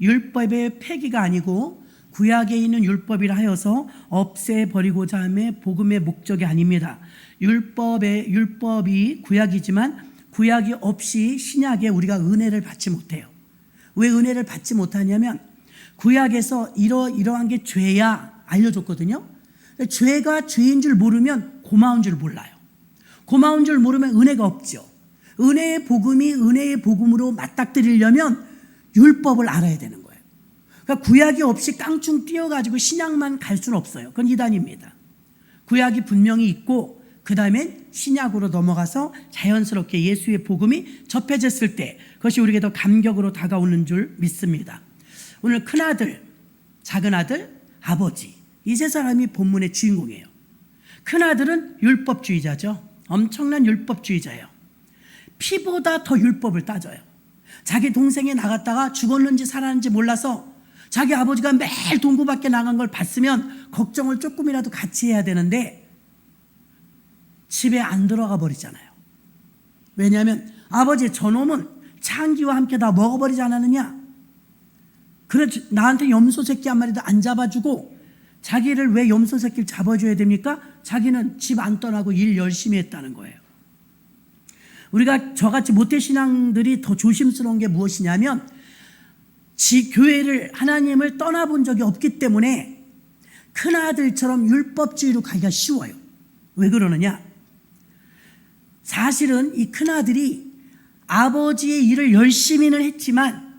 율법의 폐기가 아니고 구약에 있는 율법이라 하여서 없애버리고자 함의 복음의 목적이 아닙니다. 율법이 구약이지만 구약이 없이 신약에 우리가 은혜를 받지 못해요. 왜 은혜를 받지 못하냐면 구약에서 이러한 게 죄야 알려줬거든요. 죄가 죄인 줄 모르면 고마운 줄 몰라요. 고마운 줄 모르면 은혜가 없죠. 은혜의 복음이 은혜의 복음으로 맞닥뜨리려면 율법을 알아야 되는 거예요. 그러니까 구약이 없이 깡충 뛰어가지고 신약만 갈 수는 없어요. 그건 이단입니다. 구약이 분명히 있고 그 다음엔 신약으로 넘어가서 자연스럽게 예수의 복음이 접해졌을 때 그것이 우리에게 더 감격으로 다가오는 줄 믿습니다. 오늘 큰아들, 작은아들, 아버지 이 세 사람이 본문의 주인공이에요. 큰아들은 율법주의자죠. 엄청난 율법주의자예요. 피보다 더 율법을 따져요. 자기 동생이 나갔다가 죽었는지 살았는지 몰라서 자기 아버지가 매일 동구 밖에 나간 걸 봤으면 걱정을 조금이라도 같이 해야 되는데 집에 안 들어가 버리잖아요. 왜냐하면 아버지 저놈은 창기와 함께 다 먹어버리지 않았느냐. 그래 나한테 염소 새끼 한 마리도 안 잡아주고 자기를 왜 염소 새끼를 잡아줘야 됩니까? 자기는 집 안 떠나고 일 열심히 했다는 거예요. 우리가 저같이 모태신앙들이 더 조심스러운 게 무엇이냐면 교회를 하나님을 떠나본 적이 없기 때문에 큰아들처럼 율법주의로 가기가 쉬워요. 왜 그러느냐? 사실은 이 큰아들이 아버지의 일을 열심히는 했지만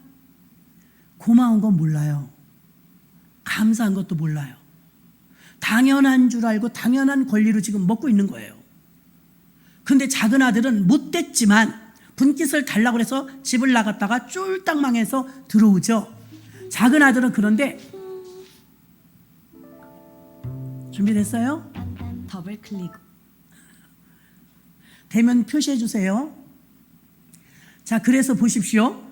고마운 건 몰라요. 감사한 것도 몰라요. 당연한 줄 알고 당연한 권리로 지금 먹고 있는 거예요. 근데 작은 아들은 못됐지만 분깃을 달라고 해서 집을 나갔다가 쫄딱 망해서 들어오죠. 작은 아들은 그런데 준비됐어요? 더블 클릭. 되면 표시해 주세요. 자, 그래서 보십시오.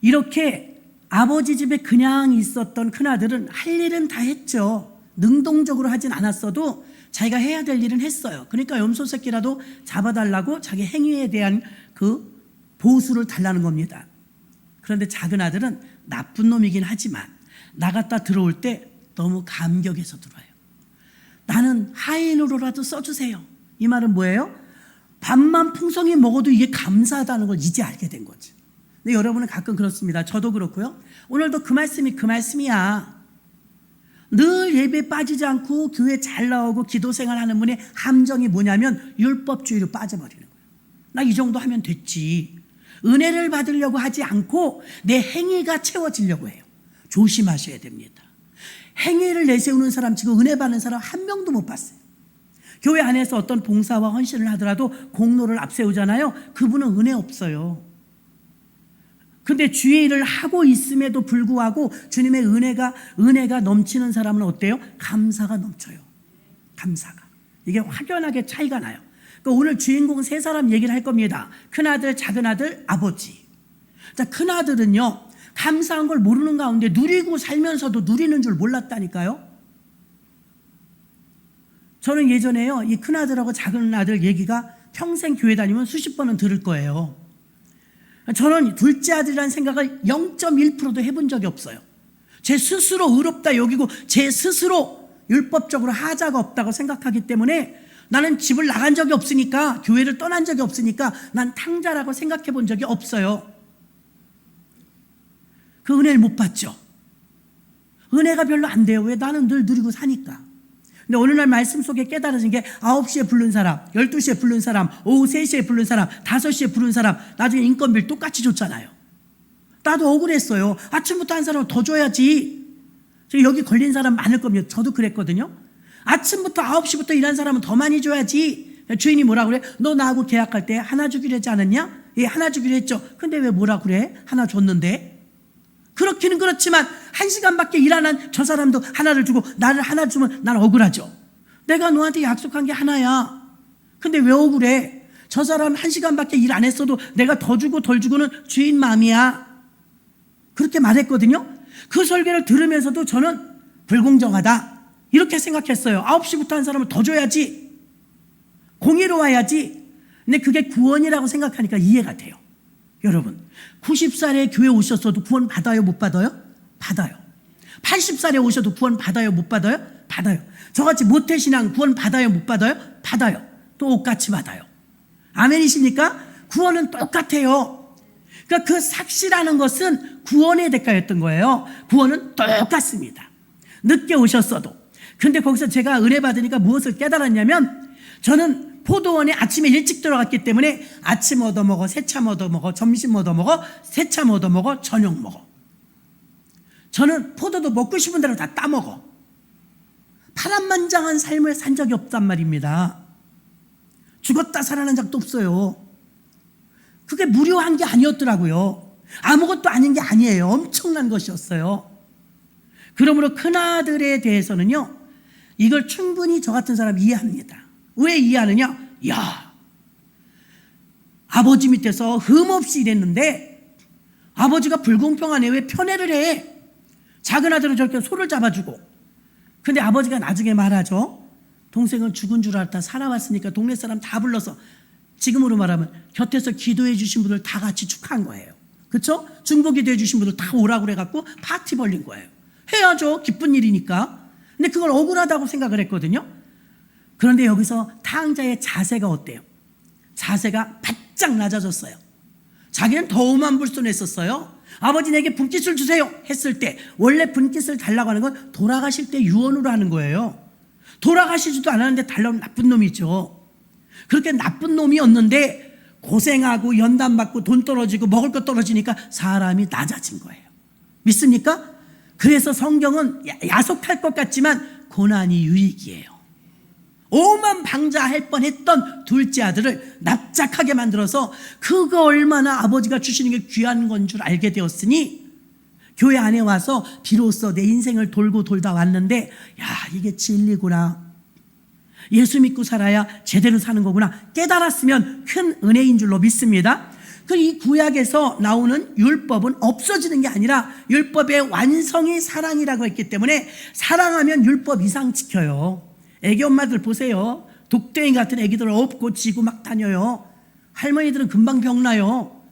이렇게 아버지 집에 그냥 있었던 큰아들은 할 일은 다 했죠. 능동적으로 하진 않았어도 자기가 해야 될 일은 했어요. 그러니까 염소 새끼라도 잡아달라고 자기 행위에 대한 그 보수를 달라는 겁니다. 그런데 작은 아들은 나쁜 놈이긴 하지만 나갔다 들어올 때 너무 감격해서 들어와요. 나는 하인으로라도 써주세요. 이 말은 뭐예요? 밥만 풍성히 먹어도 이게 감사하다는 걸 이제 알게 된 거지. 근데 여러분은 가끔 그렇습니다. 저도 그렇고요. 오늘도 그 말씀이 그 말씀이야. 늘 예배에 빠지지 않고 교회 잘 나오고 기도 생활하는 분의 함정이 뭐냐면 율법주의로 빠져버리는 거예요. 나 이 정도 하면 됐지. 은혜를 받으려고 하지 않고 내 행위가 채워지려고 해요. 조심하셔야 됩니다. 행위를 내세우는 사람 지금 은혜 받는 사람 한 명도 못 봤어요. 교회 안에서 어떤 봉사와 헌신을 하더라도 공로를 앞세우잖아요. 그분은 은혜 없어요. 근데 주의 일을 하고 있음에도 불구하고 주님의 은혜가 넘치는 사람은 어때요? 감사가 넘쳐요. 감사가. 이게 확연하게 차이가 나요. 그러니까 오늘 주인공 세 사람 얘기를 할 겁니다. 큰아들, 작은아들, 아버지. 자, 큰아들은요, 감사한 걸 모르는 가운데 누리고 살면서도 누리는 줄 몰랐다니까요. 저는 예전에요, 이 큰아들하고 작은아들 얘기가 평생 교회 다니면 수십 번은 들을 거예요. 저는 둘째 아들이라는 생각을 0.1%도 해본 적이 없어요. 제 스스로 의롭다 여기고 제 스스로 율법적으로 하자가 없다고 생각하기 때문에 나는 집을 나간 적이 없으니까, 교회를 떠난 적이 없으니까 난 탕자라고 생각해 본 적이 없어요. 그 은혜를 못 받죠. 은혜가 별로 안 돼요. 왜? 나는 늘 누리고 사니까. 근데 어느 날 말씀 속에 깨달아진 게 9시에 부른 사람, 12시에 부른 사람, 오후 3시에 부른 사람, 5시에 부른 사람, 나중에 인건비를 똑같이 줬잖아요. 나도 억울했어요. 아침부터 한 사람은 더 줘야지. 여기 걸린 사람 많을 겁니다. 저도 그랬거든요. 아침부터 9시부터 일한 사람은 더 많이 줘야지. 주인이 뭐라 그래? 너 나하고 계약할 때 하나 주기로 했지 않았냐? 예, 하나 주기로 했죠. 근데 왜 뭐라 그래? 하나 줬는데. 그렇기는 그렇지만 1시간밖에 일 안 한 저 사람도 하나를 주고 나를 하나 주면 난 억울하죠. 내가 너한테 약속한 게 하나야. 근데 왜 억울해? 저 사람 1시간밖에 일 안 했어도 내가 더 주고 덜 주고는 주인 마음이야. 그렇게 말했거든요. 그 설교를 들으면서도 저는 불공정하다 이렇게 생각했어요. 9시부터 한 사람을 더 줘야지. 공의로워야지. 근데 그게 구원이라고 생각하니까 이해가 돼요. 여러분 90살에 교회 오셨어도 구원 받아요 못 받아요? 받아요. 80살에 오셔도 구원 받아요 못 받아요? 받아요. 저같이 모태신앙 구원 받아요 못 받아요? 받아요. 똑같이 받아요. 아멘이십니까? 구원은 똑같아요. 그러니까 그 삭시라는 것은 구원의 대가였던 거예요. 구원은 똑같습니다. 늦게 오셨어도. 근데 거기서 제가 은혜 받으니까 무엇을 깨달았냐면 저는 포도원에 아침에 일찍 들어갔기 때문에 아침 얻어먹어, 새참 얻어먹어, 점심 얻어먹어, 새참 얻어먹어, 저녁 먹어. 저는 포도도 먹고 싶은 대로 다 따먹어. 파란만장한 삶을 산 적이 없단 말입니다. 죽었다 살아난 적도 없어요. 그게 무료한 게 아니었더라고요. 아무것도 아닌 게 아니에요. 엄청난 것이었어요. 그러므로 큰아들에 대해서는요, 이걸 충분히 저 같은 사람 이해합니다. 왜 이해하느냐? 야, 아버지 밑에서 흠없이 일했는데 아버지가 불공평하네. 왜 편애를 해? 작은 아들은 저렇게 소를 잡아주고. 근데 아버지가 나중에 말하죠. 동생은 죽은 줄 알았다. 살아왔으니까 동네 사람 다 불러서, 지금으로 말하면 곁에서 기도해 주신 분들 다 같이 축하한 거예요. 그렇죠? 중보 기도해 주신 분들 다 오라고 그래갖고 파티 벌린 거예요. 해야죠. 기쁜 일이니까. 근데 그걸 억울하다고 생각을 했거든요. 그런데 여기서 탕자의 자세가 어때요? 자세가 바짝 낮아졌어요. 자기는 더 오만불손했었어요. 아버지 내게 분깃을 주세요 했을 때 원래 분깃을 달라고 하는 건 돌아가실 때 유언으로 하는 거예요. 돌아가시지도 않았는데 달라고 나쁜 놈이죠. 그렇게 나쁜 놈이었는데 고생하고 연단받고 돈 떨어지고 먹을 거 떨어지니까 사람이 낮아진 거예요. 믿습니까? 그래서 성경은 야속할 것 같지만 고난이 유익이에요. 오만방자할 뻔했던 둘째 아들을 납작하게 만들어서 그거 얼마나 아버지가 주시는 게 귀한 건 줄 알게 되었으니 교회 안에 와서 비로소 내 인생을 돌고 돌다 왔는데, 야, 이게 진리구나. 예수 믿고 살아야 제대로 사는 거구나 깨달았으면 큰 은혜인 줄로 믿습니다. 그 이 구약에서 나오는 율법은 없어지는 게 아니라 율법의 완성이 사랑이라고 했기 때문에 사랑하면 율법 이상 지켜요. 애기 엄마들 보세요. 독댕이 같은 애기들 업고 지고 막 다녀요. 할머니들은 금방 병나요.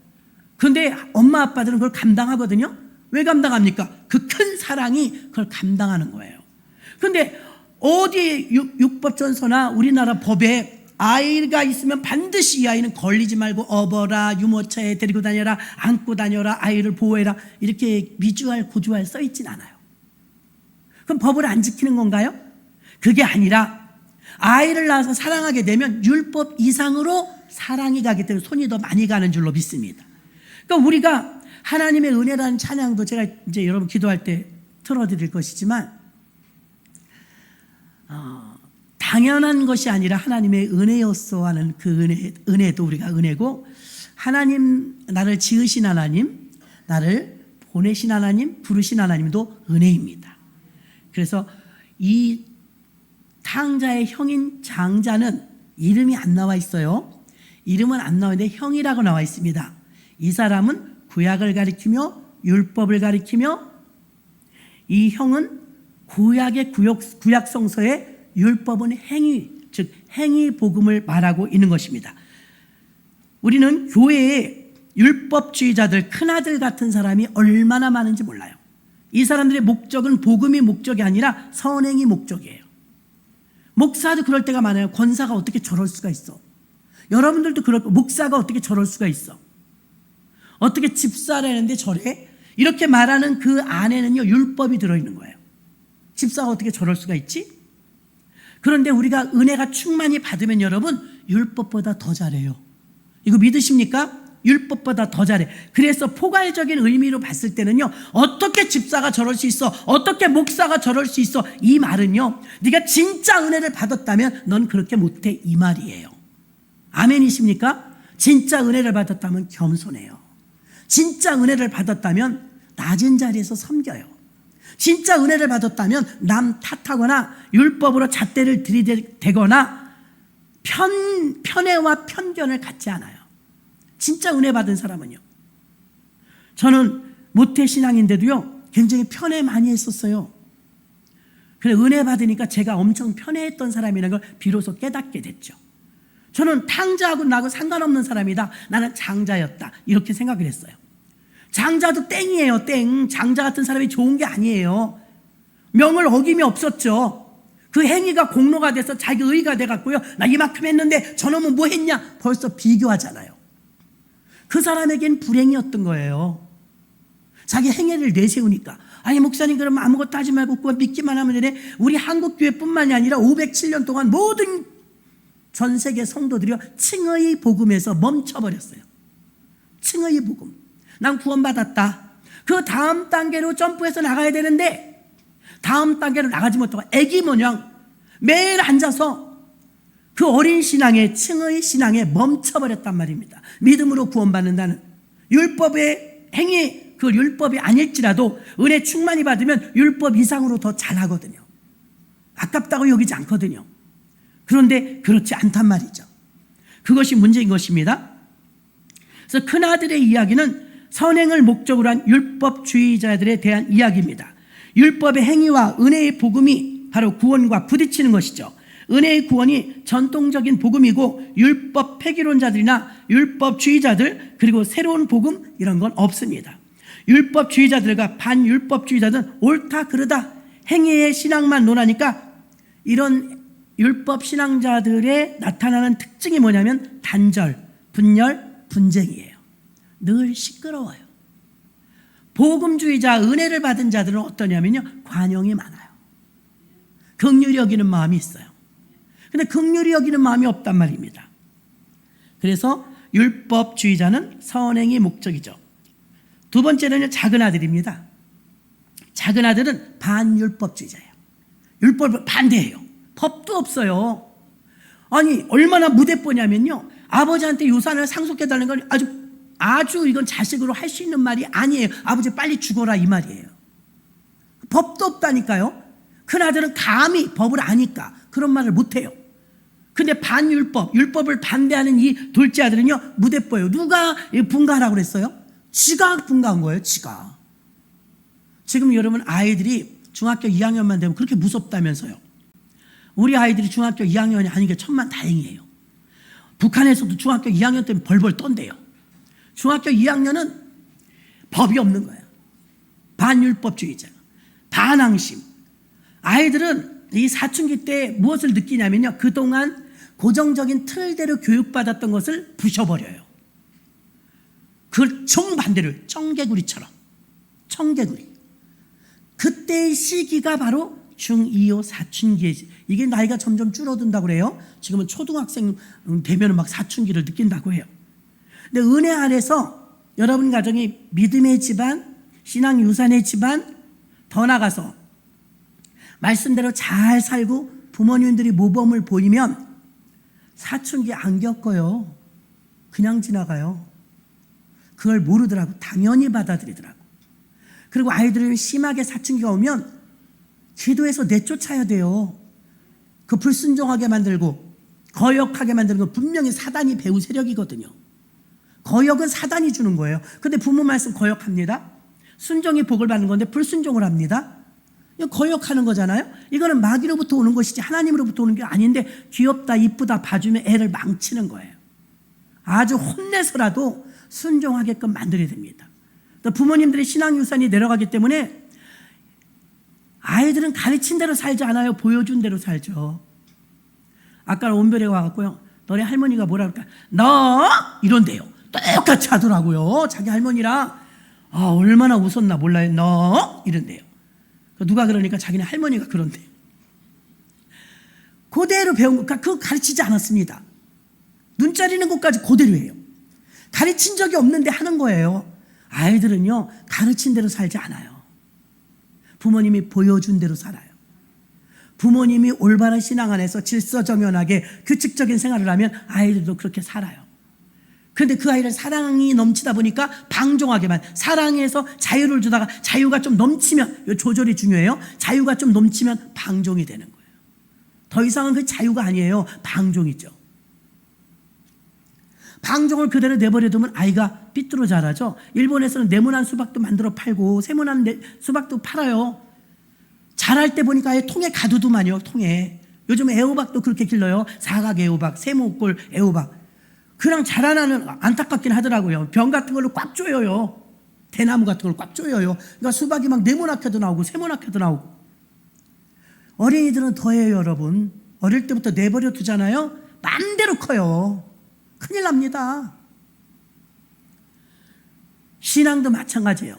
그런데 엄마 아빠들은 그걸 감당하거든요. 왜 감당합니까? 그 큰 사랑이 그걸 감당하는 거예요. 그런데 어디 율법전서나 우리나라 법에 아이가 있으면 반드시 이 아이는 걸리지 말고 업어라, 유모차에 데리고 다녀라, 안고 다녀라, 아이를 보호해라, 이렇게 미주알 고주알 써 있진 않아요. 그럼 법을 안 지키는 건가요? 그게 아니라 아이를 낳아서 사랑하게 되면 율법 이상으로 사랑이 가기 때문에 손이 더 많이 가는 줄로 믿습니다. 그러니까 우리가 하나님의 은혜라는 찬양도 제가 이제 여러분 기도할 때 틀어드릴 것이지만 당연한 것이 아니라 하나님의 은혜였어 하는 그 은혜도 우리가 은혜고, 하나님, 나를 지으신 하나님, 나를 보내신 하나님, 부르신 하나님도 은혜입니다. 그래서 이 탕자의 형인 장자는 이름이 안 나와 있어요. 이름은 안 나오는데 형이라고 나와 있습니다. 이 사람은 구약을 가리키며 율법을 가리키며, 이 형은 구약의 구약 성서에 율법은 행위, 즉 행위 복음을 말하고 있는 것입니다. 우리는 교회에 율법주의자들, 큰아들 같은 사람이 얼마나 많은지 몰라요. 이 사람들의 목적은 복음이 목적이 아니라 선행이 목적이에요. 목사도 그럴 때가 많아요. 권사가 어떻게 저럴 수가 있어? 여러분들도 그럴 거고, 목사가 어떻게 저럴 수가 있어? 어떻게 집사라는데 저래? 이렇게 말하는 그 안에는요, 율법이 들어있는 거예요. 집사가 어떻게 저럴 수가 있지? 그런데 우리가 은혜가 충만히 받으면 여러분, 율법보다 더 잘해요. 이거 믿으십니까? 율법보다 더 잘해. 그래서 포괄적인 의미로 봤을 때는요, 어떻게 집사가 저럴 수 있어? 어떻게 목사가 저럴 수 있어? 이 말은요, 네가 진짜 은혜를 받았다면 넌 그렇게 못해, 이 말이에요. 아멘이십니까? 진짜 은혜를 받았다면 겸손해요. 진짜 은혜를 받았다면 낮은 자리에서 섬겨요. 진짜 은혜를 받았다면 남 탓하거나 율법으로 잣대를 들이대거나 편애와 편견을 갖지 않아요. 진짜 은혜 받은 사람은요. 저는 모태신앙인데도요, 굉장히 편애 많이 했었어요. 그래, 은혜 받으니까 제가 엄청 편애했던 사람이라는 걸 비로소 깨닫게 됐죠. 저는 탕자하고 나하고 상관없는 사람이다. 나는 장자였다. 이렇게 생각을 했어요. 장자도 땡이에요. 땡. 장자 같은 사람이 좋은 게 아니에요. 명을 어김이 없었죠. 그 행위가 공로가 돼서 자기 의의가 돼갖고요. 나 이만큼 했는데 저놈은 뭐 했냐? 벌써 비교하잖아요. 그 사람에겐 불행이었던 거예요. 자기 행위를 내세우니까. 아니 목사님 그러면 아무것도 하지 말고 그거 믿기만 하면 되네. 우리 한국교회뿐만이 아니라 507년 동안 모든 전 세계 성도들이요 칭의 복음에서 멈춰버렸어요. 칭의 복음. 난 구원받았다. 그 다음 단계로 점프해서 나가야 되는데 다음 단계로 나가지 못하고 애기 모양 매일 앉아서 그 어린 신앙에 칭의 신앙에 멈춰버렸단 말입니다. 믿음으로 구원받는다는 율법의 행위 그 율법이 아닐지라도 은혜 충만히 받으면 율법 이상으로 더 잘하거든요. 아깝다고 여기지 않거든요. 그런데 그렇지 않단 말이죠. 그것이 문제인 것입니다. 그래서 큰아들의 이야기는 선행을 목적으로 한 율법주의자들에 대한 이야기입니다. 율법의 행위와 은혜의 복음이 바로 구원과 부딪히는 것이죠. 은혜의 구원이 전통적인 복음이고 율법 폐기론자들이나 율법주의자들 그리고 새로운 복음 이런 건 없습니다. 율법주의자들과 반율법주의자들은 옳다 그르다 행위의 신앙만 논하니까 이런 율법 신앙자들의 나타나는 특징이 뭐냐면 단절, 분열, 분쟁이에요. 늘 시끄러워요. 복음주의자, 은혜를 받은 자들은 어떠냐면요. 관용이 많아요. 긍휼히 여기는 마음이 있어요. 근데 긍휼히 여기는 마음이 없단 말입니다. 그래서 율법주의자는 선행이 목적이죠. 두 번째는 작은 아들입니다. 작은 아들은 반율법주의자예요. 율법을 반대해요. 법도 없어요. 아니 얼마나 무대뽀냐면요. 아버지한테 유산을 상속해달라는 건 아주 이건 자식으로 할 수 있는 말이 아니에요. 아버지 빨리 죽어라 이 말이에요. 법도 없다니까요. 큰아들은 감히 법을 아니까 그런 말을 못해요. 근데 반율법, 율법을 반대하는 이 둘째 아들은요. 무대뽀예요. 누가 분가하라고 그랬어요? 지가 분가한 거예요. 지가. 지금 여러분 아이들이 중학교 2학년만 되면 그렇게 무섭다면서요. 우리 아이들이 중학교 2학년이 아닌 게 천만다행이에요. 북한에서도 중학교 2학년 때문에 벌벌 떤대요. 중학교 2학년은 법이 없는 거예요. 반율법주의자, 반항심. 아이들은 이 사춘기 때 무엇을 느끼냐면요. 그동안 고정적인 틀대로 교육받았던 것을 부셔버려요. 그걸 정반대로 청개구리처럼. 청개구리. 그때의 시기가 바로 중2, 4춘기에 이게 나이가 점점 줄어든다고 그래요. 지금은 초등학생 되면 막 사춘기를 느낀다고 해요. 근데 은혜 안에서 여러분 가정이 믿음의 집안, 신앙 유산의 집안, 더 나가서 말씀대로 잘 살고 부모님들이 모범을 보이면 사춘기 안 겪어요. 그냥 지나가요. 그걸 모르더라고. 당연히 받아들이더라고. 그리고 아이들은 심하게 사춘기가 오면 기도해서 내쫓아야 돼요. 그 불순종하게 만들고 거역하게 만드는 건 분명히 사단이 배후 세력이거든요. 거역은 사단이 주는 거예요. 근데 부모 말씀 거역합니다. 순종이 복을 받는 건데 불순종을 합니다. 이거 거역하는 거잖아요. 이거는 마귀로부터 오는 것이지 하나님으로부터 오는 게 아닌데 귀엽다 이쁘다 봐주면 애를 망치는 거예요. 아주 혼내서라도 순종하게끔 만들어야 됩니다. 또 부모님들의 신앙 유산이 내려가기 때문에 아이들은 가르친 대로 살지 않아요. 보여준 대로 살죠. 아까 온별에 와갖고요. 너네 할머니가 뭐라 그럴까? 너 이런대요. 똑같이 하더라고요. 자기 할머니랑 얼마나 웃었나 몰라요. 너 이런대요. 누가 그러니까 자기네 할머니가 그런대요. 그대로 배운 것, 그거 가르치지 않았습니다. 눈자리는 것까지 그대로 해요. 가르친 적이 없는데 하는 거예요. 아이들은요 가르친 대로 살지 않아요. 부모님이 보여준 대로 살아요. 부모님이 올바른 신앙 안에서 질서정연하게 규칙적인 생활을 하면 아이들도 그렇게 살아요. 그런데 그 아이를 사랑이 넘치다 보니까 방종하게만, 사랑에서 자유를 주다가 자유가 좀 넘치면, 이 조절이 중요해요. 자유가 좀 넘치면 방종이 되는 거예요. 더 이상은 그 자유가 아니에요. 방종이죠. 방종을 그대로 내버려두면 아이가 삐뚤어 자라죠. 일본에서는 네모난 수박도 만들어 팔고 세모난 수박도 팔아요. 자랄 때 보니까 아예 통에 가두더만요. 통에 요즘 애호박도 그렇게 길러요. 사각 애호박, 세모꼴 애호박. 그냥 자라나는 안타깝긴 하더라고요. 병 같은 걸로 꽉 조여요. 대나무 같은 걸 꽉 조여요. 그러니까 수박이 막 네모나게도 나오고 세모나게도 나오고. 어린이들은 더해요, 여러분. 어릴 때부터 내버려 두잖아요. 맘대로 커요. 큰일 납니다. 신앙도 마찬가지예요.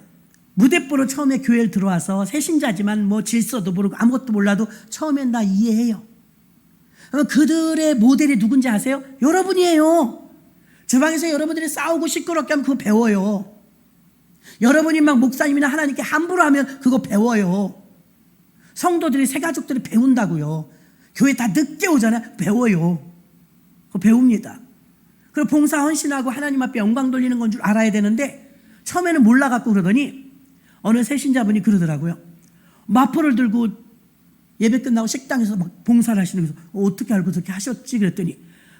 무대뽀로 처음에 교회를 들어와서 새신자지만 뭐 질서도 모르고 아무것도 몰라도 처음엔 나 이해해요. 그럼 그들의 모델이 누군지 아세요? 여러분이에요. 주방에서 여러분들이 싸우고 시끄럽게 하면 그거 배워요. 여러분이 막 목사님이나 하나님께 함부로 하면 그거 배워요. 성도들이, 새가족들이 배운다고요. 교회 다 늦게 오잖아요. 배워요. 그거 배웁니다. 그리고 봉사 헌신하고 하나님 앞에 영광 돌리는 건 줄 알아야 되는데 처음에는 몰라갖고 그러더니 어느 새신자분이 그러더라고요. 마포를 들고 예배 끝나고 식당에서 막 봉사를 하시는 거예요. 어떻게 알고 그렇게 하셨지? 그랬더니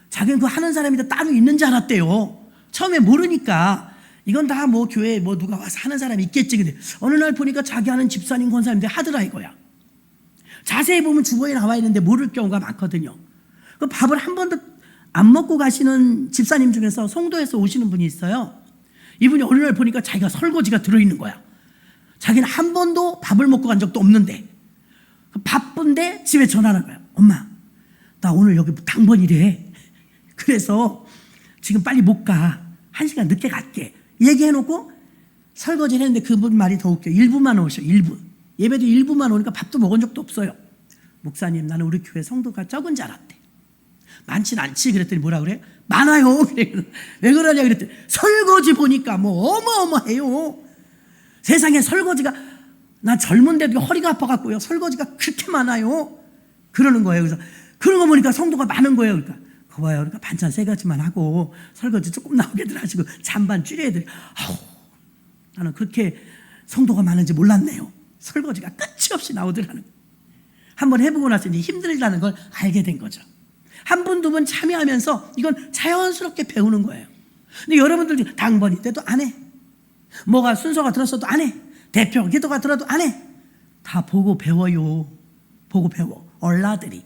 자기는 그 하는 사람이 다 따로 있는 줄 알았대요. 처음에 모르니까 이건 다 뭐 교회에 뭐 누가 와서 하는 사람이 있겠지. 근데 어느 날 보니까 자기 하는 집사님, 권사님들 하더라 이거야. 자세히 보면 주보에 나와 있는데 모를 경우가 많거든요. 그 밥을 한 번도 안 먹고 가시는 집사님 중에서 송도에서 오시는 분이 있어요. 이분이 어느 날 보니까 자기가 설거지가 들어있는 거야. 자기는 한 번도 밥을 먹고 간 적도 없는데 바쁜데 집에 전화를 거야. 엄마, 나 오늘 여기 당번이래. 그래서 지금 빨리 못 가. 1시간 늦게 갈게. 얘기해놓고 설거지를 했는데 그분 말이 더 웃겨. 1부만 오셔. 1부. 예배도 1부만 오니까 밥도 먹은 적도 없어요. 목사님, 나는 우리 교회 성도가 적은 줄 알았대. 많진 않지. 그랬더니 뭐라 그래? 많아요. 그래. 왜 그러냐 그랬더니 설거지 보니까 뭐 어마어마해요. 세상에 설거지가, 나 젊은데도 허리가 아파갖고요. 설거지가 그렇게 많아요. 그러는 거예요. 그래서 그런 거 보니까 성도가 많은 거예요. 그러니까 그거 봐요. 그러니까 반찬 세 가지만 하고 설거지 조금 나오게들 하시고 잔반 줄여야 돼. 아우, 나는 그렇게 성도가 많은지 몰랐네요. 설거지가 끝이 없이 나오더라는. 한번 해보고 나서 이제 힘들다는 걸 알게 된 거죠. 한 분, 두 분 참여하면서 이건 자연스럽게 배우는 거예요. 근데 여러분들 당번인데도 안 해. 뭐가 순서가 들었어도 안 해. 대표 기도가 들어도 안 해. 다 보고 배워요. 보고 배워. 얼라들이.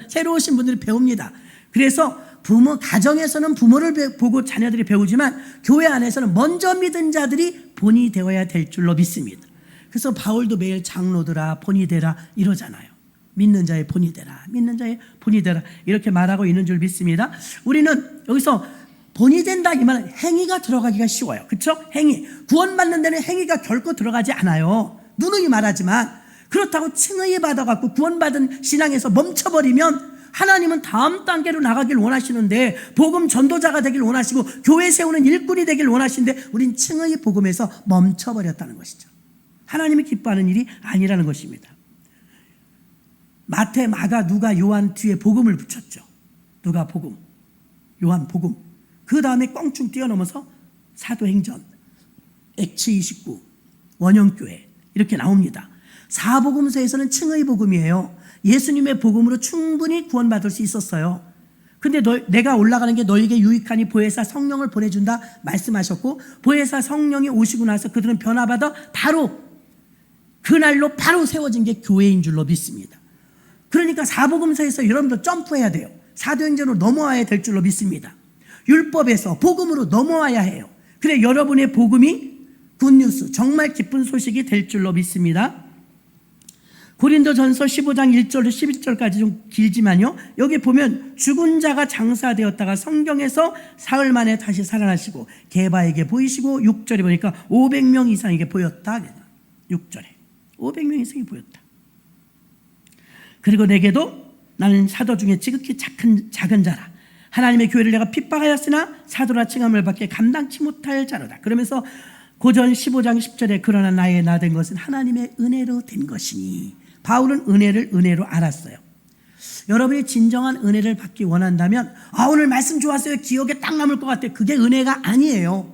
새로 오신 분들이 배웁니다. 그래서 부모, 가정에서는 부모를 보고 자녀들이 배우지만 교회 안에서는 먼저 믿은 자들이 본이 되어야 될 줄로 믿습니다. 그래서 바울도 매일 장로들아 본이 되라 이러잖아요. 믿는 자의 본이 되라, 믿는 자의 본이 되라 이렇게 말하고 있는 줄 믿습니다. 우리는 여기서 본이 된다 이 말은 행위가 들어가기가 쉬워요. 그렇죠? 행위. 구원받는 데는 행위가 결코 들어가지 않아요. 누누이 말하지만 그렇다고 칭의 받아갖고 구원받은 신앙에서 멈춰버리면 하나님은 다음 단계로 나가길 원하시는데 복음 전도자가 되길 원하시고 교회 세우는 일꾼이 되길 원하시는데 우린 칭의 복음에서 멈춰버렸다는 것이죠. 하나님이 기뻐하는 일이 아니라는 것입니다. 마태, 마가, 누가, 요한 뒤에 복음을 붙였죠. 누가 복음, 요한 복음. 그 다음에 껑충 뛰어넘어서 사도행전, 액치 29, 원형교회 이렇게 나옵니다. 사복음서에서는 칭의 복음이에요. 예수님의 복음으로 충분히 구원받을 수 있었어요. 근데 내가 올라가는 게 너에게 유익하니 보혜사 성령을 보내준다 말씀하셨고 보혜사 성령이 오시고 나서 그들은 변화받아 바로 그날로 바로 세워진 게 교회인 줄로 믿습니다. 그러니까 사복음서에서 여러분들 점프해야 돼요. 사도행전으로 넘어와야 될 줄로 믿습니다. 율법에서 복음으로 넘어와야 해요. 그래 여러분의 복음이 굿뉴스, 정말 기쁜 소식이 될 줄로 믿습니다. 고린도전서 15장 1절로 11절까지 좀 길지만요. 여기 보면 죽은 자가 장사되었다가 성경에서 사흘 만에 다시 살아나시고 게바에게 보이시고 6절에 보니까 500명 이상에게 보였다. 6절에 500명 이상이 보였다. 그리고 내게도 나는 사도 중에 지극히 작은 자라. 하나님의 교회를 내가 핍박하였으나 사도라 칭함을 받게 감당치 못할 자로다. 그러면서 고전 15장 10절에 그러나 나의 나 된 것은 하나님의 은혜로 된 것이니 바울은 은혜를 은혜로 알았어요. 여러분이 진정한 은혜를 받기 원한다면 오늘 말씀 좋았어요. 기억에 딱 남을 것 같아요. 그게 은혜가 아니에요.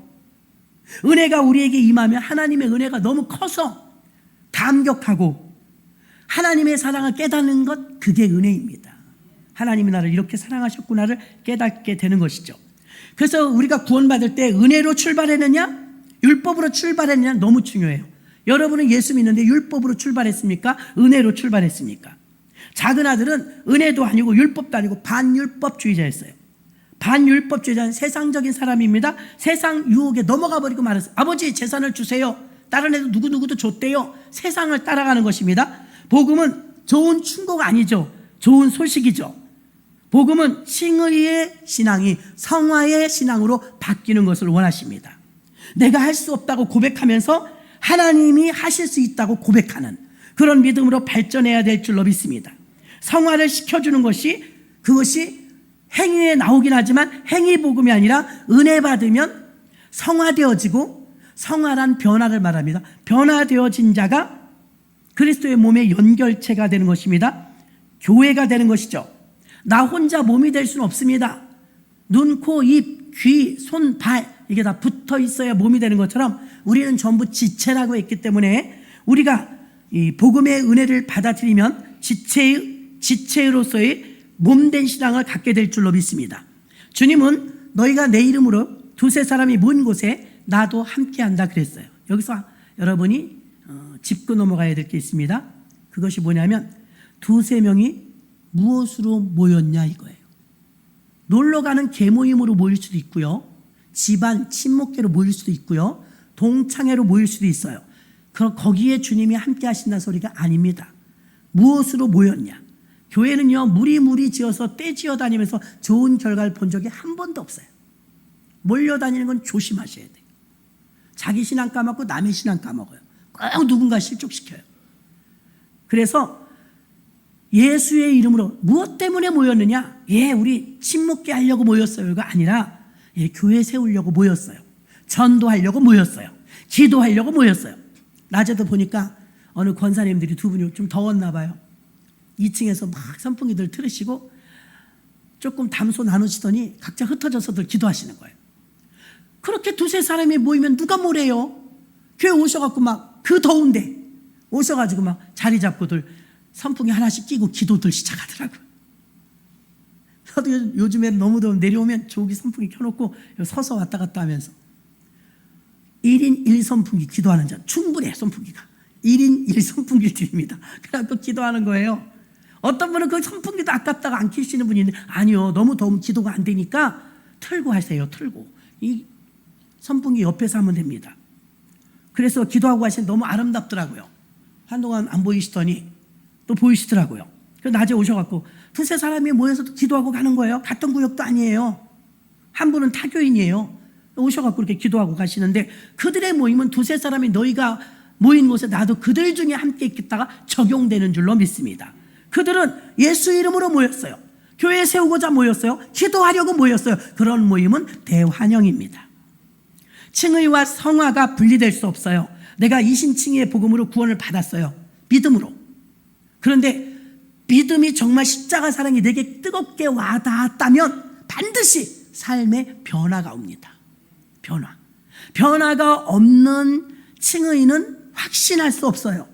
은혜가 우리에게 임하면 하나님의 은혜가 너무 커서 감격하고 하나님의 사랑을 깨닫는 것 그게 은혜입니다. 하나님이 나를 이렇게 사랑하셨구나를 깨닫게 되는 것이죠. 그래서 우리가 구원받을 때 은혜로 출발했느냐 율법으로 출발했느냐 너무 중요해요. 여러분은 예수 믿는데 율법으로 출발했습니까? 은혜로 출발했습니까? 작은 아들은 은혜도 아니고 율법도 아니고 반율법주의자였어요. 반율법주의자는 세상적인 사람입니다. 세상 유혹에 넘어가 버리고 말했어요. 아버지 재산을 주세요. 다른 애도 누구누구도 줬대요. 세상을 따라가는 것입니다. 복음은 좋은 충고가 아니죠. 좋은 소식이죠. 복음은 칭의의 신앙이 성화의 신앙으로 바뀌는 것을 원하십니다. 내가 할 수 없다고 고백하면서 하나님이 하실 수 있다고 고백하는 그런 믿음으로 발전해야 될 줄로 믿습니다. 성화를 시켜주는 그것이 행위에 나오긴 하지만 행위 복음이 아니라 은혜 받으면 성화되어지고, 성화란 변화를 말합니다. 변화되어진 자가 그리스도의 몸의 연결체가 되는 것입니다. 교회가 되는 것이죠. 나 혼자 몸이 될 수는 없습니다. 눈, 코, 입, 귀, 손, 발 이게 다 붙어 있어야 몸이 되는 것처럼 우리는 전부 지체라고 했기 때문에 우리가 이 복음의 은혜를 받아들이면 지체로서의 몸된 신앙을 갖게 될 줄로 믿습니다. 주님은 너희가 내 이름으로 두세 사람이 모인 곳에 나도 함께한다 그랬어요. 여기서 여러분이 짚고 넘어가야 될 게 있습니다. 그것이 뭐냐면 두세 명이 무엇으로 모였냐 이거예요. 놀러가는 계모임으로 모일 수도 있고요, 집안 친목계로 모일 수도 있고요, 동창회로 모일 수도 있어요. 그럼 거기에 주님이 함께 하신다는 소리가 아닙니다. 무엇으로 모였냐? 교회는요, 무리무리 지어서 떼지어 다니면서 좋은 결과를 본 적이 한 번도 없어요. 몰려다니는 건 조심하셔야 돼요. 자기 신앙 까먹고 남의 신앙 까먹어요. 꼭 누군가 실족시켜요. 그래서 예수의 이름으로 무엇 때문에 모였느냐? 우리 친목계 하려고 모였어요가 아니라 교회 세우려고 모였어요. 전도하려고 모였어요. 기도하려고 모였어요. 낮에도 보니까 어느 권사님들이 두 분이 좀 더웠나 봐요. 2층에서 막 선풍기들 틀으시고 조금 담소 나누시더니 각자 흩어져서들 기도하시는 거예요. 그렇게 두세 사람이 모이면 누가 뭐래요? 교회 오셔갖고 막 그 더운데 오셔가지고 막 자리 잡고들 선풍기 하나씩 끼고 기도들 시작하더라고요. 저도 요즘에 너무 더우면 내려오면 저기 선풍기 켜놓고 서서 왔다 갔다 하면서 1인 1선풍기 기도하는 자 충분해요. 선풍기가 1인 1선풍기를 드립니다. 그래갖고 기도하는 거예요. 어떤 분은 그 선풍기도 아깝다고 안 켜시는 분이 있는데 아니요, 너무 더우면 기도가 안 되니까 틀고 하세요. 틀고 이 선풍기 옆에서 하면 됩니다. 그래서 기도하고 하시는 너무 아름답더라고요. 한동안 안 보이시더니 또 보이시더라고요. 그래서 낮에 오셔갖고 두세 사람이 모여서 기도하고 가는 거예요. 같은 구역도 아니에요. 한 분은 타교인이에요. 오셔갖고 이렇게 기도하고 가시는데 그들의 모임은 두세 사람이 너희가 모인 곳에 나도 그들 중에 함께 있겠다가 적용되는 줄로 믿습니다. 그들은 예수 이름으로 모였어요. 교회 세우고자 모였어요. 기도하려고 모였어요. 그런 모임은 대환영입니다. 칭의와 성화가 분리될 수 없어요. 내가 이신칭의의 복음으로 구원을 받았어요. 믿음으로. 그런데 믿음이 정말 십자가 사랑이 내게 뜨겁게 와닿았다면 반드시 삶의 변화가 옵니다. 변화가 없는 칭의는 확신할 수 없어요.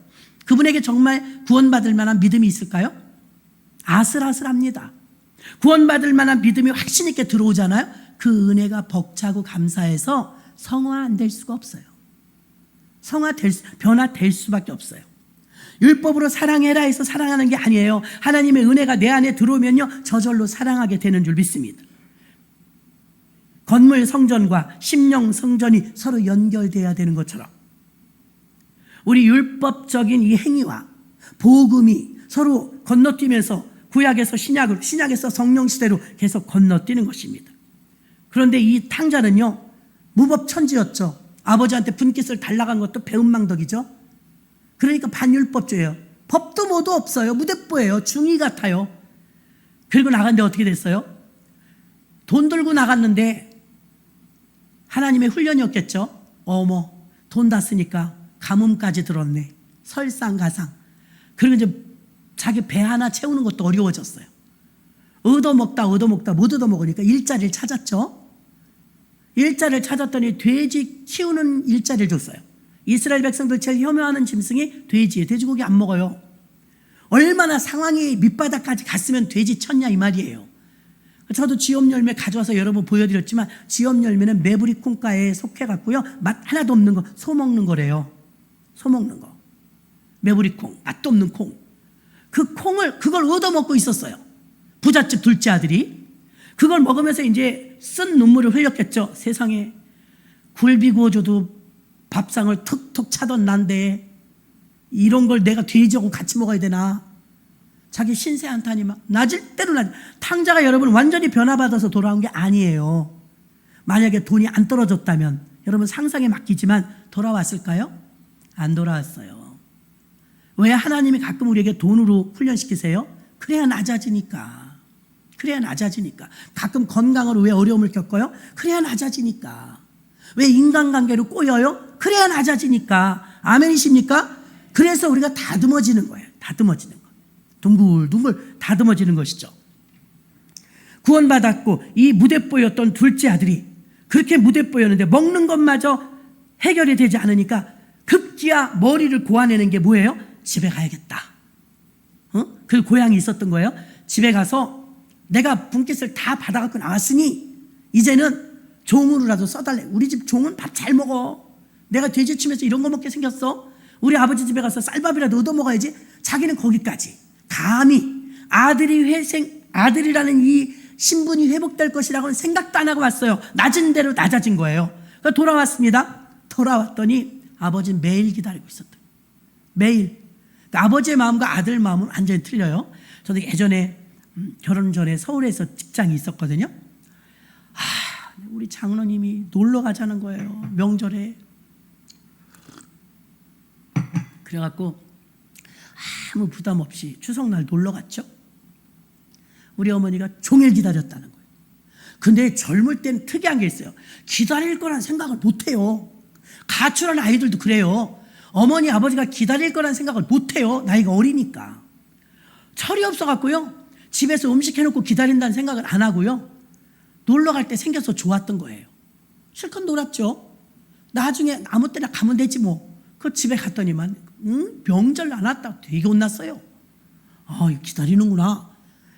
그분에게 정말 구원받을 만한 믿음이 있을까요? 아슬아슬합니다. 구원받을 만한 믿음이 확신 있게 들어오잖아요. 그 은혜가 벅차고 감사해서 성화 안 될 수가 없어요. 변화될 수밖에 없어요. 율법으로 사랑해라 해서 사랑하는 게 아니에요. 하나님의 은혜가 내 안에 들어오면요, 저절로 사랑하게 되는 줄 믿습니다. 건물 성전과 심령 성전이 서로 연결돼야 되는 것처럼 우리 율법적인 이 행위와 복음이 서로 건너뛰면서 구약에서 신약으로, 신약에서 성령 시대로 계속 건너뛰는 것입니다. 그런데 이 탕자는요, 무법천지였죠. 아버지한테 분깃을 달라간 것도 배은망덕이죠. 그러니까 반율법주예요. 법도 뭐도 없어요. 무대뽀예요. 중이 같아요. 그리고 나갔는데 어떻게 됐어요? 돈 들고 나갔는데 하나님의 훈련이었겠죠. 어머, 돈 다 쓰니까 가뭄까지 들었네. 설상가상. 그리고 이제 자기 배 하나 채우는 것도 어려워졌어요. 얻어먹다 못 얻어먹으니까 일자리를 찾았죠. 일자리를 찾았더니 돼지 키우는 일자리를 줬어요. 이스라엘 백성들 제일 혐오하는 짐승이 돼지예요. 돼지고기 안 먹어요. 얼마나 상황이 밑바닥까지 갔으면 돼지 쳤냐 이 말이에요. 저도 지엄 열매 가져와서 여러분 보여드렸지만 지엄 열매는 메브리콩가에 속해갖고요, 맛 하나도 없는 거 소 먹는 거래요. 소 먹는 거. 메브리콩, 맛도 없는 콩. 그 콩을 그걸 얻어먹고 있었어요. 부잣집 둘째 아들이 그걸 먹으면서 이제 쓴 눈물을 흘렸겠죠. 세상에 굴비 구워줘도 밥상을 툭툭 차던 난데 이런 걸 내가 돼지하고 같이 먹어야 되나. 자기 신세 한탄이 막 낮을 대로 낮을. 탕자가 여러분 완전히 변화받아서 돌아온 게 아니에요. 만약에 돈이 안 떨어졌다면 여러분 상상에 맡기지만 돌아왔을까요? 안 돌아왔어요. 왜 하나님이 가끔 우리에게 돈으로 훈련시키세요? 그래야 낮아지니까. 그래야 낮아지니까. 가끔 건강으로 왜 어려움을 겪어요? 그래야 낮아지니까. 왜 인간관계로 꼬여요? 그래야 낮아지니까. 아멘이십니까? 그래서 우리가 다듬어지는 거예요. 다듬어지는 거. 둥글둥글 다듬어지는 것이죠. 구원받았고 이 무대뽀였던 둘째 아들이 그렇게 무대뽀였는데 먹는 것마저 해결이 되지 않으니까 급기야 머리를 고아내는 게 뭐예요? 집에 가야겠다. 그 고향이 있었던 거예요. 집에 가서 내가 분깃을 다 받아갖고 나왔으니 이제는 종으로라도 써달래. 우리 집 종은 밥 잘 먹어. 내가 돼지치면서 이런 거 먹게 생겼어. 우리 아버지 집에 가서 쌀밥이라도 얻어 먹어야지. 자기는 거기까지 감히 아들이라는 이 신분이 회복될 것이라고는 생각도 안 하고 왔어요. 낮은 대로 낮아진 거예요. 그러니까 돌아왔습니다. 돌아왔더니 아버지는 매일 기다리고 있었다. 매일. 그러니까 아버지의 마음과 아들 마음은 완전히 틀려요. 저도 예전에 결혼 전에 서울에서 직장이 있었거든요. 우리 장로님이 놀러 가자는 거예요. 명절에. 그래갖고 아무 부담 없이 추석날 놀러 갔죠. 우리 어머니가 종일 기다렸다는 거예요. 근데 젊을 때는 특이한 게 있어요. 기다릴 거란 생각을 못해요. 가출한 아이들도 그래요. 어머니 아버지가 기다릴 거란 생각을 못해요. 나이가 어리니까. 철이 없어갖고요. 집에서 음식 해놓고 기다린다는 생각을 안 하고요. 놀러 갈 때 생겨서 좋았던 거예요. 실컷 놀았죠. 나중에 아무 때나 가면 되지 뭐. 그 집에 갔더니만 명절 안 왔다고 되게 혼났어요. 이거 기다리는구나.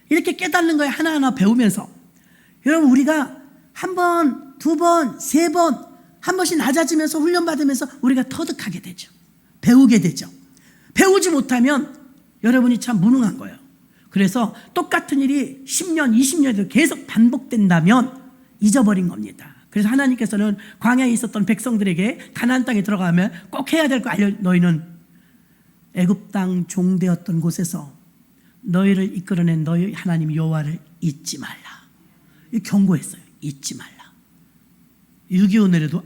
이렇게 깨닫는 거예요. 하나하나 배우면서. 여러분 우리가 한 번, 두 번, 세 번, 한 번씩 낮아지면서 훈련받으면서 우리가 터득하게 되죠. 배우게 되죠. 배우지 못하면 여러분이 참 무능한 거예요. 그래서 똑같은 일이 10년, 20년에도 계속 반복된다면 잊어버린 겁니다. 그래서 하나님께서는 광야에 있었던 백성들에게 가나안 땅에 들어가면 꼭 해야 될 거 너희는 애굽 땅 종되었던 곳에서 너희를 이끌어낸 너희 하나님 여호와를 잊지 말라. 경고했어요. 잊지 말라. 6.25 노래도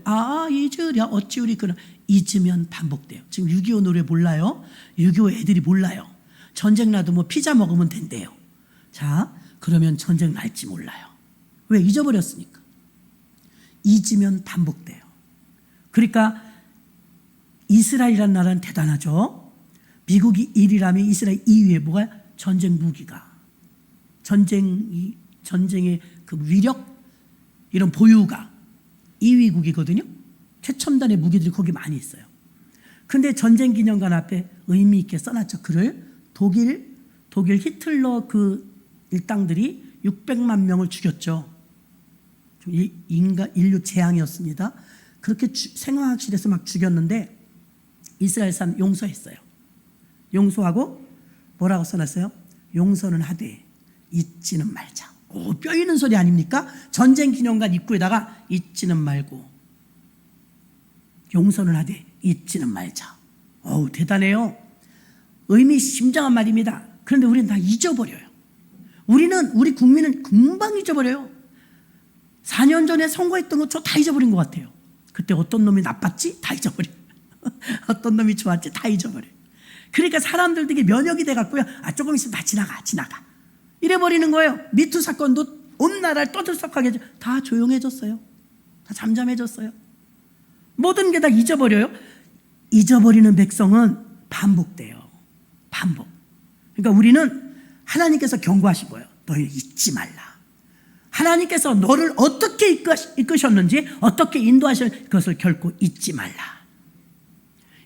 잊으랴 어찌 우리 그나 잊으면 반복돼요. 지금 6.25 노래 몰라요? 6.25 애들이 몰라요. 전쟁 나도 뭐 피자 먹으면 된대요. 자, 그러면 전쟁 날지 몰라요. 왜? 잊어버렸으니까. 잊으면 반복돼요. 그러니까 이스라엘이라는 나라는 대단하죠. 미국이 1위라면 이스라엘 2위에 뭐가? 전쟁 무기가. 전쟁의 그 위력, 이런 보유가 2위국이거든요. 최첨단의 무기들이 거기 많이 있어요. 근데 전쟁 기념관 앞에 의미 있게 써놨죠. 글을. 독일 히틀러 그 일당들이 600만 명을 죽였죠. 인류 재앙이었습니다. 그렇게 생화학실에서 막 죽였는데 이스라엘 사람 용서했어요. 용서하고 뭐라고 써놨어요? 용서는 하되 잊지는 말자. 뼈 있는 소리 아닙니까? 전쟁 기념관 입구에다가 잊지는 말고 용서는 하되 잊지는 말자. 대단해요. 의미심장한 말입니다. 그런데 우리는 다 잊어버려요. 우리 국민은 금방 잊어버려요. 4년 전에 선거했던 거 저 다 잊어버린 것 같아요. 그때 어떤 놈이 나빴지? 다 잊어버려요. 어떤 놈이 좋았지? 다 잊어버려요. 그러니까 사람들 되게 면역이 돼갖고요. 조금 있으면 다 지나가. 이래버리는 거예요. 미투 사건도 온 나라를 떠들썩하게 다 조용해졌어요. 다 잠잠해졌어요. 모든 게 다 잊어버려요. 잊어버리는 백성은 반복돼요. 반복. 그러니까 우리는 하나님께서 경고하신 거예요. 너희 잊지 말라. 하나님께서 너를 어떻게 이끄셨는지, 어떻게 인도하실 것을 결코 잊지 말라.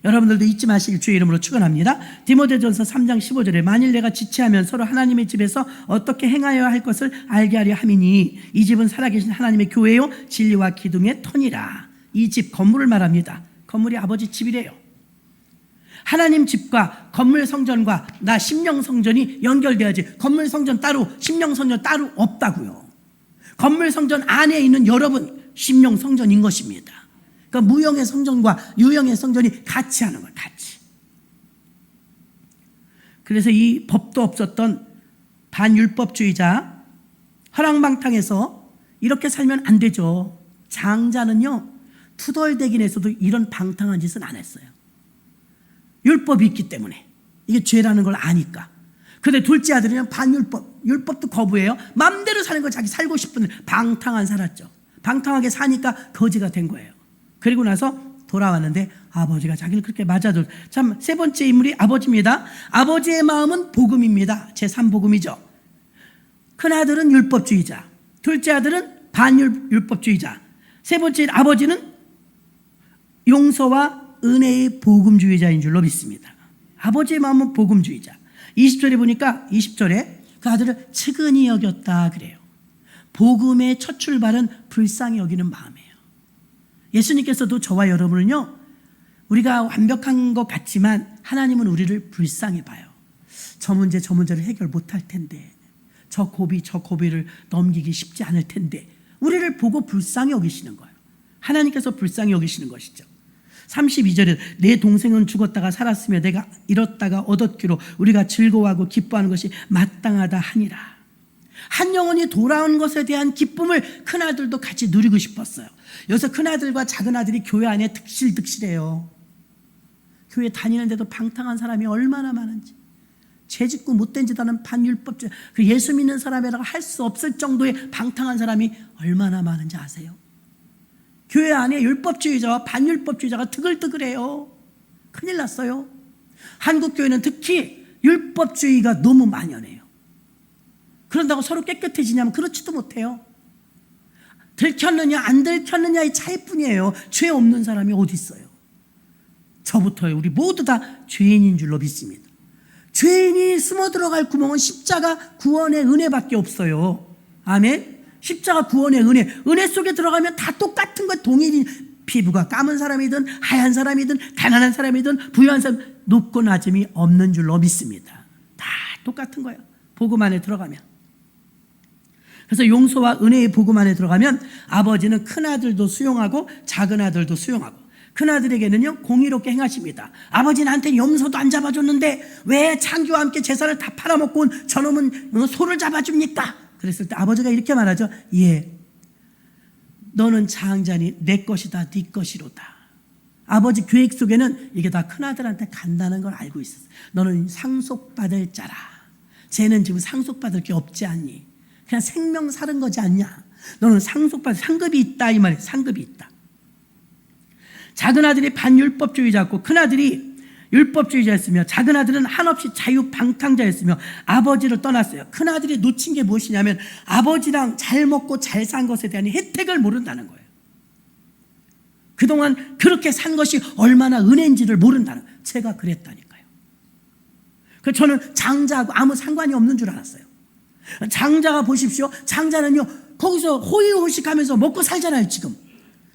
여러분들도 잊지 마시길 주의 이름으로 축원합니다. 디모데전서 3장 15절에 만일 내가 지체하면 서로 하나님의 집에서 어떻게 행하여야 할 것을 알게 하려 함이니 이 집은 살아계신 하나님의 교회요 진리와 기둥의 터니라. 이 집, 건물을 말합니다. 건물이 아버지 집이래요. 하나님 집과 건물 성전과 나 심령 성전이 연결돼야지. 건물 성전 따로, 심령 성전 따로 없다고요. 건물 성전 안에 있는 여러분, 심령 성전인 것입니다. 그러니까 무형의 성전과 유형의 성전이 같이 하는 거예요. 같이. 그래서 이 법도 없었던 반율법주의자, 허랑방탕해서 이렇게 살면 안 되죠. 장자는요, 투덜대긴에서도 이런 방탕한 짓은 안 했어요. 율법이 있기 때문에. 이게 죄라는 걸 아니까. 근데 둘째 아들은 반율법, 율법도 거부해요. 마음대로 사는 거 자기 살고 싶은 방탕한 살았죠. 방탕하게 사니까 거지가 된 거예요. 그리고 나서 돌아왔는데 아버지가 자기를 그렇게 맞아줘. 참, 세 번째 인물이 아버지입니다. 아버지의 마음은 복음입니다. 제3복음이죠. 큰아들은 율법주의자, 둘째 아들은 반율법주의자, 세 번째 아버지는 용서와 은혜의 복음주의자인 줄로 믿습니다. 아버지의 마음은 복음주의자. 20절에 보니까 20절에 그 아들을 측은히 여겼다 그래요. 복음의 첫 출발은 불쌍히 여기는 마음이에요. 예수님께서도 저와 여러분은요, 우리가 완벽한 것 같지만 하나님은 우리를 불쌍히 봐요. 저 문제를 해결 못할 텐데, 저 고비를 넘기기 쉽지 않을 텐데 우리를 보고 불쌍히 여기시는 거예요. 하나님께서 불쌍히 여기시는 것이죠. 32절에 내 동생은 죽었다가 살았으며 내가 잃었다가 얻었기로 우리가 즐거워하고 기뻐하는 것이 마땅하다 하니라. 한 영혼이 돌아온 것에 대한 기쁨을 큰아들도 같이 누리고 싶었어요. 여기서 큰아들과 작은아들이 교회 안에 득실득실해요. 교회 다니는데도 방탕한 사람이 얼마나 많은지. 죄짓고 못된 짓 하는 반율법주의, 그 예수 믿는 사람이라고 할 수 없을 정도의 방탕한 사람이 얼마나 많은지 아세요? 교회 안에 율법주의자와 반율법주의자가 뜨글뜨글해요. 큰일 났어요. 한국 교회는 특히 율법주의가 너무 만연해요. 그런다고 서로 깨끗해지냐면 그렇지도 못해요. 들켰느냐 안 들켰느냐의 차이뿐이에요. 죄 없는 사람이 어디 있어요? 저부터요. 우리 모두 다 죄인인 줄로 믿습니다. 죄인이 숨어 들어갈 구멍은 십자가 구원의 은혜밖에 없어요. 아멘. 십자가 구원의 은혜 속에 들어가면 다 똑같은 거. 동일인 피부가 까만 사람이든 하얀 사람이든 가난한 사람이든 부유한 사람, 높고 낮음이 없는 줄로 믿습니다. 다 똑같은 거예요. 복음 안에 들어가면. 그래서 용서와 은혜의 복음 안에 들어가면 아버지는 큰아들도 수용하고 작은아들도 수용하고, 큰아들에게는요 공의롭게 행하십니다. 아버지 나한테 염소도 안 잡아줬는데 왜 창기와 함께 제사를 다 팔아먹고 온 저놈은 소를 잡아줍니까? 그랬을 때 아버지가 이렇게 말하죠. 예, 너는 장자니 내 것이다 네 것이로다. 아버지 계획 속에는 이게 다 큰아들한테 간다는 걸 알고 있었어요. 너는 상속받을 자라. 쟤는 지금 상속받을 게 없지 않니? 그냥 생명 사는 거지 않냐? 너는 상속받을 상급이 있다 이 말이에요. 상급이 있다. 작은 아들이 반율법주의자였고 큰아들이 율법주의자였으며, 작은 아들은 한없이 자유방탕자였으며 아버지를 떠났어요. 큰아들이 놓친 게 무엇이냐면 아버지랑 잘 먹고 잘 산 것에 대한 혜택을 모른다는 거예요. 그동안 그렇게 산 것이 얼마나 은혜인지를 모른다는 거예요. 제가 그랬다니까요. 그래서 저는 장자하고 아무 상관이 없는 줄 알았어요. 장자가 보십시오. 장자는요 거기서 호의호식하면서 먹고 살잖아요. 지금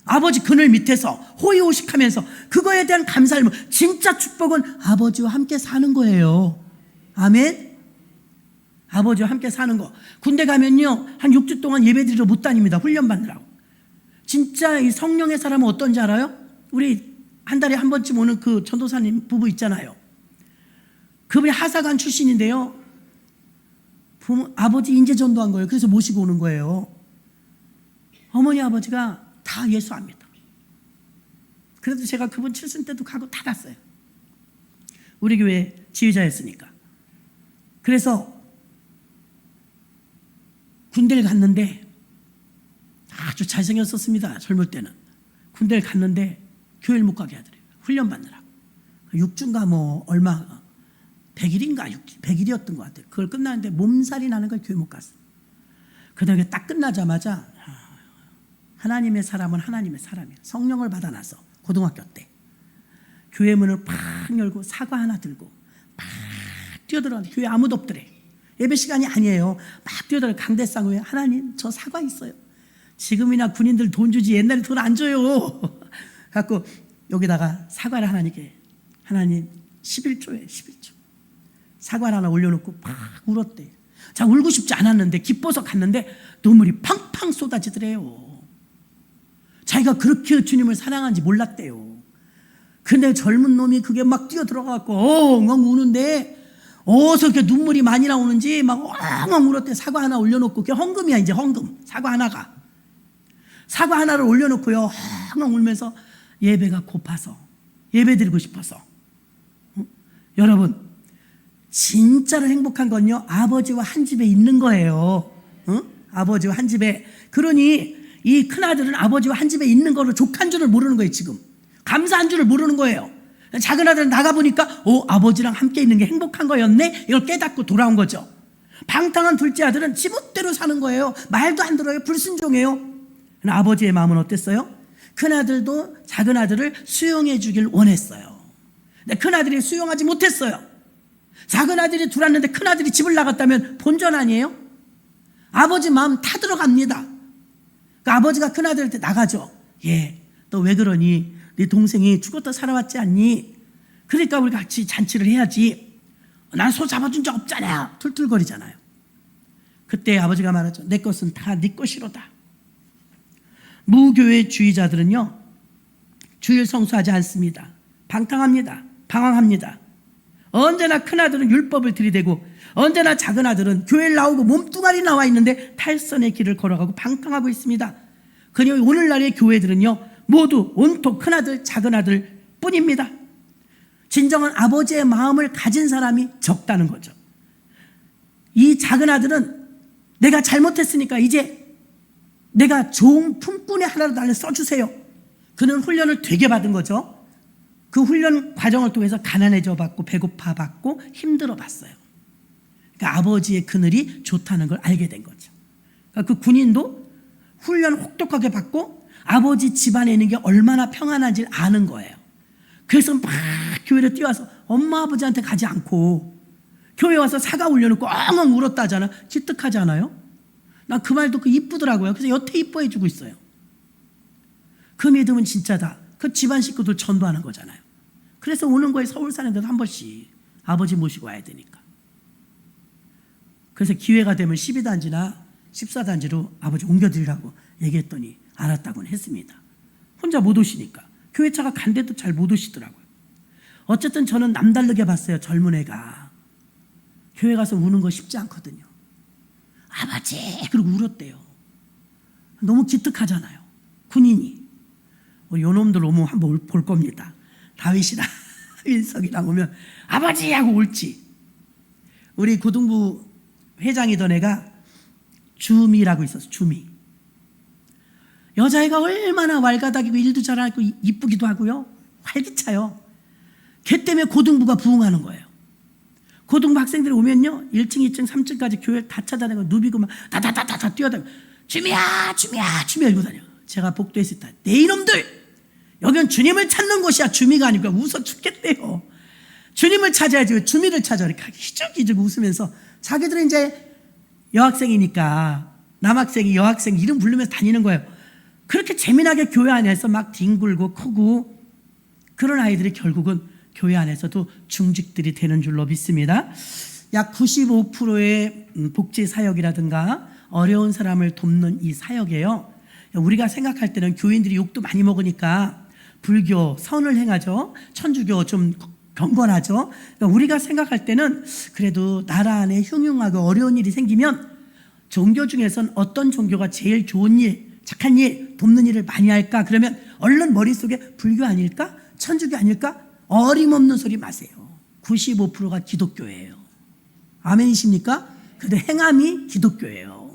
아버지 그늘 밑에서 호의호식하면서 그거에 대한 감사를, 진짜 축복은 아버지와 함께 사는 거예요. 아멘. 아버지와 함께 사는 거. 군대 가면요 한 6주 동안 예배드리러 못 다닙니다. 훈련 받느라고. 진짜 이 성령의 사람은 어떤지 알아요? 우리 한 달에 한 번쯤 오는 그 전도사님 부부 있잖아요. 그분이 하사관 출신인데요, 아버지 인재 전도한 거예요. 그래서 모시고 오는 거예요. 어머니 아버지가 다 예수합니다. 그래도 제가 그분 칠순 때도 가고 다 갔어요. 우리 교회 지휘자였으니까. 그래서 군대를 갔는데 아주 잘생겼었습니다. 젊을 때는. 군대를 갔는데 교회를 못 가게 하더래요. 훈련 받느라고. 6주인가 뭐 얼마 100일인가 100일이었던 것 같아요. 그걸 끝나는데 몸살이 나는 걸 교회 못 갔어요. 그 다음에 딱 끝나자마자 하나님의 사람은 하나님의 사람이에요. 성령을 받아놔서 고등학교 때 교회 문을 팍 열고 사과 하나 들고 막 뛰어들어가는데 교회 아무도 없더래. 예배 시간이 아니에요. 막 뛰어들어 강대상 위에 하나님 저 사과 있어요. 지금이나 군인들 돈 주지 옛날에 돈 안 줘요. 갖고 여기다가 사과를 하나님께, 하나님 11조예요. 11조. 사과 하나 올려놓고 막 울었대요. 자, 울고 싶지 않았는데 기뻐서 갔는데 눈물이 팡팡 쏟아지더래요. 자기가 그렇게 주님을 사랑하는지 몰랐대요. 근데 젊은 놈이 그게 막 뛰어 들어가갖고 엉엉 우는데 어디서 이렇게 눈물이 많이 나오는지 막 엉엉 울었대. 사과 하나 올려놓고, 그게 헌금이야, 이제 헌금. 사과 하나가. 사과 하나를 올려놓고요, 엉엉 울면서 예배가 고파서, 예배 드리고 싶어서. 여러분, 진짜로 행복한 건요, 아버지와 한 집에 있는 거예요. 아버지와 한 집에. 그러니 이 큰아들은 아버지와 한 집에 있는 거를 족한 줄을 모르는 거예요, 지금. 감사한 줄을 모르는 거예요. 작은 아들은 나가보니까 아버지랑 함께 있는 게 행복한 거였네, 이걸 깨닫고 돌아온 거죠. 방탕한 둘째 아들은 지멋대로 사는 거예요. 말도 안 들어요. 불순종해요. 아버지의 마음은 어땠어요? 큰아들도 작은 아들을 수용해 주길 원했어요. 근데 큰아들이 수용하지 못했어요. 작은 아들이 들어왔는데 큰아들이 집을 나갔다면 본전 아니에요? 아버지 마음 타들어갑니다. 그 아버지가 큰아들한테 나가죠. 너 왜 그러니? 네 동생이 죽었다 살아왔지 않니? 그러니까 우리 같이 잔치를 해야지. 난 소 잡아준 적 없잖아. 툴툴거리잖아요. 그때 아버지가 말하죠. 내 것은 다 네 것이로다. 무교회주의자들은요, 주일 성수하지 않습니다. 방탕합니다. 방황합니다. 언제나 큰아들은 율법을 들이대고 언제나 작은 아들은 교회를 나오고 몸뚱아리 나와 있는데 탈선의 길을 걸어가고 방탕하고 있습니다. 그니 오늘날의 교회들은요, 모두 온통 큰아들 작은 아들 뿐입니다. 진정한 아버지의 마음을 가진 사람이 적다는 거죠. 이 작은 아들은 내가 잘못했으니까 이제 내가 좋은 품꾼의 하나로 나를 써주세요. 그는 훈련을 되게 받은 거죠. 그 훈련 과정을 통해서 가난해져 봤고 배고파 봤고 힘들어 봤어요. 그러니까 아버지의 그늘이 좋다는 걸 알게 된 거죠. 그러니까 그 군인도 훈련 혹독하게 받고 아버지 집안에 있는 게 얼마나 평안한지 아는 거예요. 그래서 막 교회를 뛰어와서 엄마 아버지한테 가지 않고 교회 와서 사과 올려놓고 엉엉 울었다잖아. 기특하지 않아요? 난 그 말 듣고 이쁘더라고요. 그래서 여태 이뻐해 주고 있어요. 그 믿음은 진짜다. 그 집안 식구들 전도하는 거잖아요. 그래서 오는 거에 서울 사는데도 한 번씩 아버지 모시고 와야 되니까. 그래서 기회가 되면 12단지나 14단지로 아버지 옮겨드리라고 얘기했더니 알았다고는 했습니다. 혼자 못 오시니까. 교회차가 간데도 잘 못 오시더라고요. 어쨌든 저는 남다르게 봤어요. 젊은 애가. 교회 가서 우는 거 쉽지 않거든요. 아버지 그러고 울었대요. 너무 기특하잖아요. 군인이. 요 놈들 오면 한번 볼 겁니다. 다윗이랑 인석이랑 오면 아버지 하고 울지. 우리 고등부 회장이던 애가 주미라고 있었어. 주미. 여자애가 얼마나 왈가닥이고 일도 잘하고 이쁘기도 하고요. 활기차요. 걔 때문에 고등부가 부흥하는 거예요. 고등부 학생들이 오면요, 1층, 2층, 3층까지 교회를 다 찾아다니고 누비고 막 다다다다다 뛰어다니고 주미야 주미야 주미야 이러고 다녀. 제가 복도에서 있다. 네 이놈들, 여긴 주님을 찾는 곳이야. 주미가 아니고. 웃어 죽겠대요. 주님을 찾아야지 왜 주미를 찾아. 이렇게 희죽희죽 웃으면서 자기들은 이제 여학생이니까 남학생이 여학생 이름 부르면서 다니는 거예요. 그렇게 재미나게 교회 안에서 막 뒹굴고 크고 그런 아이들이 결국은 교회 안에서도 중직들이 되는 줄로 믿습니다. 약 95%의 복지 사역이라든가 어려운 사람을 돕는 이 사역이에요. 우리가 생각할 때는 교인들이 욕도 많이 먹으니까 불교 선을 행하죠. 천주교 좀 경건하죠. 그러니까 우리가 생각할 때는 그래도 나라 안에 흉흉하고 어려운 일이 생기면 종교 중에선 어떤 종교가 제일 좋은 일, 착한 일, 돕는 일을 많이 할까? 그러면 얼른 머릿속에 불교 아닐까? 천주교 아닐까? 어림없는 소리 마세요. 95%가 기독교예요. 아멘이십니까? 근데 행함이 기독교예요.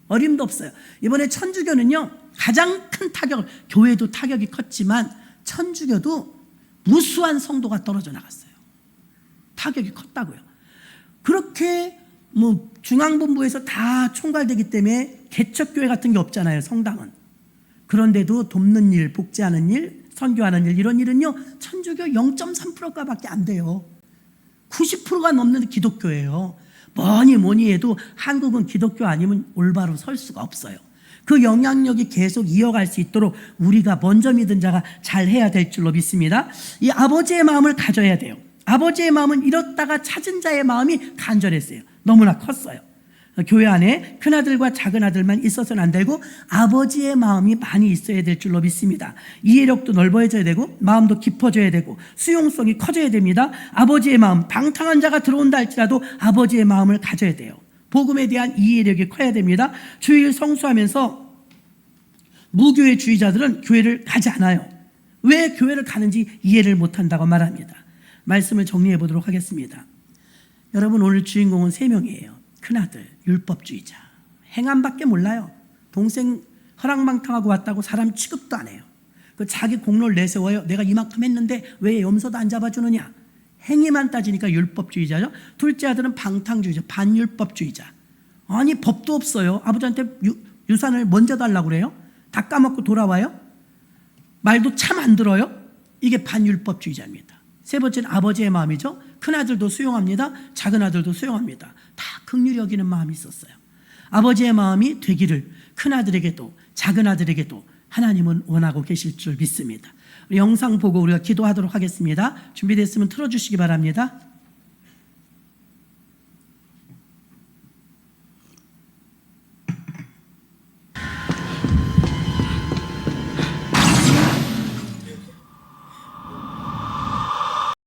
어림도 없어요. 이번에 천주교는요, 가장 큰 타격을, 교회도 타격이 컸지만 천주교도 무수한 성도가 떨어져 나갔어요. 타격이 컸다고요. 그렇게 중앙본부에서 다 총괄되기 때문에 개척교회 같은 게 없잖아요, 성당은. 그런데도 돕는 일, 복지하는 일, 선교하는 일, 이런 일은요, 천주교 0.3%가밖에 안 돼요. 90%가 넘는 기독교예요. 뭐니 해도 한국은 기독교 아니면 올바로 설 수가 없어요. 그 영향력이 계속 이어갈 수 있도록 우리가 먼저 믿은 자가 잘 해야 될 줄로 믿습니다. 이 아버지의 마음을 가져야 돼요. 아버지의 마음은 잃었다가 찾은 자의 마음이 간절했어요. 너무나 컸어요. 교회 안에 큰아들과 작은아들만 있어서는 안 되고 아버지의 마음이 많이 있어야 될 줄로 믿습니다. 이해력도 넓어져야 되고 마음도 깊어져야 되고 수용성이 커져야 됩니다. 아버지의 마음, 방탕한 자가 들어온다 할지라도 아버지의 마음을 가져야 돼요. 복음에 대한 이해력이 커야 됩니다. 주일 성수하면서 무교회주의자들은 교회를 가지 않아요. 왜 교회를 가는지 이해를 못한다고 말합니다. 말씀을 정리해 보도록 하겠습니다. 여러분, 오늘 주인공은 3명이에요. 큰아들, 율법주의자. 행함밖에 몰라요. 동생 허랑방탕하고 왔다고 사람 취급도 안 해요. 그 자기 공로를 내세워요. 내가 이만큼 했는데 왜 염소도 안 잡아주느냐. 행위만 따지니까 율법주의자죠. 둘째 아들은 방탕주의자, 반율법주의자. 아니, 법도 없어요. 아버지한테 유산을 먼저 달라고 그래요. 다 까먹고 돌아와요. 말도 참 안 들어요. 이게 반율법주의자입니다. 세 번째는 아버지의 마음이죠. 큰아들도 수용합니다. 작은아들도 수용합니다. 다 긍휼히 여기는 마음이 있었어요. 아버지의 마음이 되기를 큰아들에게도 작은아들에게도 하나님은 원하고 계실 줄 믿습니다. 우리 영상 보고 우리가 기도하도록 하겠습니다. 준비됐으면 틀어주시기 바랍니다.